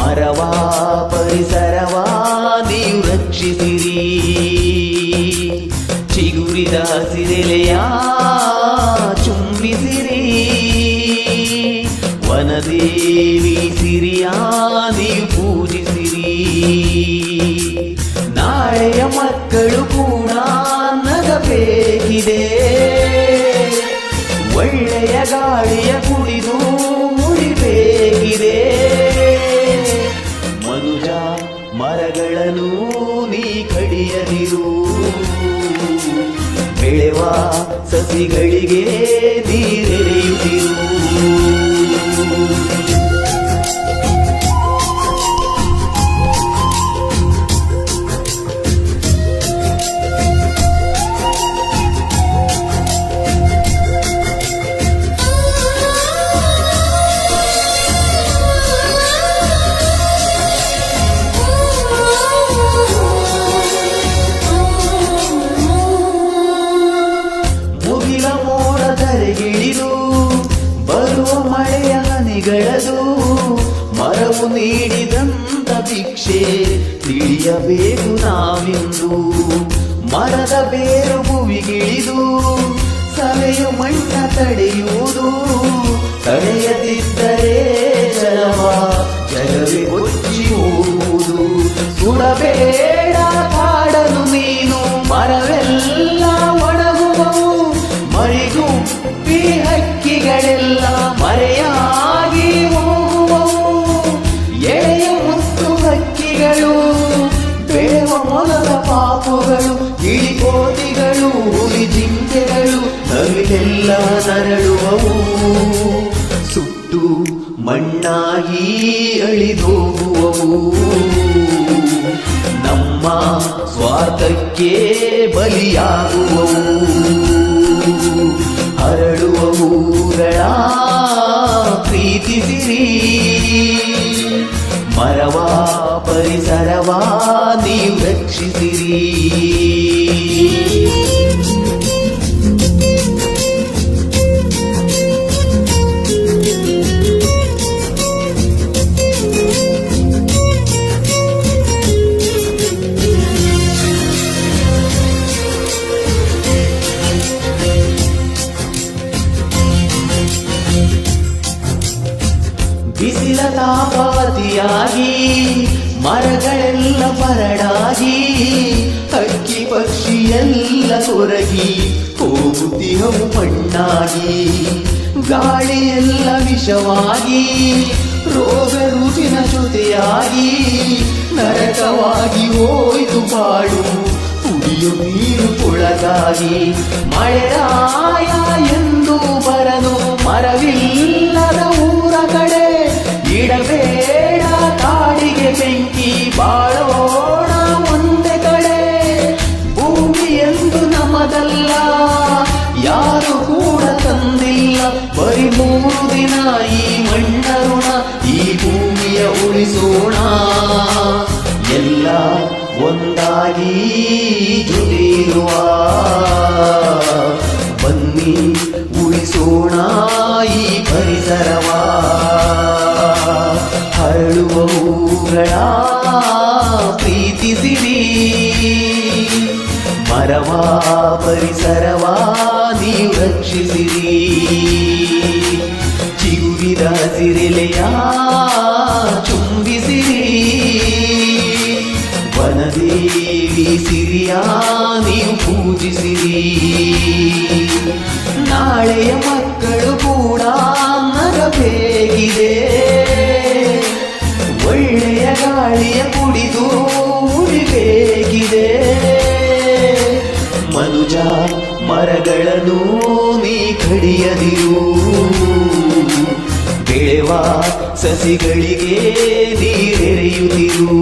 ಮರವ ಪರಿಸರವ ನೀವು ರಕ್ಷಿಸಿರಿ. ಚಿಗುರಿದ ಹಸಿರೆಲೆಯ ಚುಂಬಿಸಿರಿ. ವನದೇವಿ ಸಿರಿಯ ನೀವು ಪೂಜಿಸಿರಿ. ನಾಳೆಯ ಮಕ್ಕಳು ಕೂಡ ನಗಬೇಕಿದೆ. ಒಳ್ಳೆಯ ಗಾಳಿಯ ಕುಡಿದು ಮುಡಿಬೇಕಿದೆ. ಮನುಜ ಮರಗಳನ್ನು ನೀ ಕಡಿಯದಿರು. ಬೆಳೆವ ಸಸಿಗಳಿಗೆ ನೀರೆರೆಯುತ್ತಿರು. ಗಿಳಿದು ಬರುವ ಮಳೆಯ ಹನಿಗಳದು ಮರವು ನೀಡಿದಂತ ಭಿಕ್ಷೆ ತಿಳಿಯಬೇಕು ನಾವಿಂದು. ಮರದ ಬೇರು ಭುವಿಗಿಳಿದು ಸವೆಯು ಮಣ್ಣ ತಡೆಯುವುದು. ತಡೆಯದಿದ್ದರೆ ಜಲವೇ ಕೊಚ್ಚಿ ಹೋಗುವುದು. ಸುಡಬೇಡ ಕಾಡನು ನೀನು, ಮರವೆಲ್ಲ ಒಣಗುವವು. ಮರಿಗುಪ್ಪಿ ಹಕ್ಕಿಗಳೆಲ್ಲ ಮರೆಯಾಗಿ ಹೋಗುವವು. ಎಳೆಯ ಮುತ್ತು ಹಕ್ಕಿಗಳು, ಬೆಳೆವ ಮೊಲದ ಪಾಪುಗಳು, ಗಿಳಿಕೋತಿಗಳು, ಹುಲಿ ಜಿಂಕೆಗಳು ನವಿಲೆಲ್ಲ ನರಳುವವು. ಸುಟ್ಟು ಮಣ್ಣಾಗಿ ಅಳಿದೋಗುವವು. ನಮ್ಮ ಸ್ವಾರ್ಥಕ್ಕೆ ಬಲಿಯಾಗುವವು. ಹರಡುವ ಹೂಗಳ ಪ್ರೀತಿಸಿರಿ. ಮರವ ಪರಿಸರವ ನೀವು ರಕ್ಷಿಸಿರಿ. ಬಿಸಿಲ ತಾಪವತಿಯಾಗಿ ಮರಗಳೆಲ್ಲ ಬರಡಾಗಿ ಹಕ್ಕಿ ಪಕ್ಷಿಯೆಲ್ಲ ಕೊರಗಿ ಹೋಗುತ್ತಿಹವು ಮಣ್ಣಾಗಿ. ಗಾಳಿಯೆಲ್ಲ ವಿಷವಾಗಿ ರೋಗ ರುಜಿನ ಜೊತೆಯಾಗಿ ನರಕವಾಗಿ ಹೋಯ್ತು ಬಾಳು ಕುಡಿಯು ನೀರು ಕೊಳಗಾಗಿ. ಮಳೆರಾಯ ಎಂದು ಬರನು ಮರವಿಲ್ಲದ ಊರ ಕಡೆ. ಇಡಬೇಡ ಕಾಡಿಗೆ ಬೆಂಕಿ, ಬಾಳೋಣ ಒಂದೇ ಕಡೆ. ಭೂಮಿ ಎಂದು ನಮ್ಮದಲ್ಲ, ಯಾರು ಕೂಡ ತಂದಿಲ್ಲ. ಬರೀ 3 ದಿನ ಈ ಮಣ್ಣ ಋಣ, ಈ ಭೂಮಿಯ ಉಳಿಸೋಣ. ಎಲ್ಲ ಒಂದಾಗಿ ಜೊತೆಯಿರುವ ಬನ್ನಿ ಉಳಿಸೋಣ ಈ ಪರಿಸರವ. ಹರಳುವ ಹೂಗಳ ಪ್ರೀತಿಸಿರಿ. ಮರವ ಪರಿಸರವ ನೀವು ರಕ್ಷಿಸಿರಿ. ಚಿಗುರಿದ ಹಸಿರೆಲೆಯ ಚುಂಬಿಸಿರಿ. ವನದೇವಿ ಸಿರಿಯ ನೀವು ಪೂಜಿಸಿರಿ. ನಾಳೆಯ ಮಕ್ಕಳು ಕೂಡ ನಗಬೇಕಿದೆ. ಒಳ್ಳೆಯ ಗಾಳಿಯ ಕುಡಿದು ಉಳಿಬೇಕಿದೆ. ಮನುಜ ಮರಗಳನ್ನು ನೀ ಕಡಿಯದಿರು. ಬೆಳೆವ ಸಸಿಗಳಿಗೆ ನೀರೆರೆಯುತ್ತಿರು.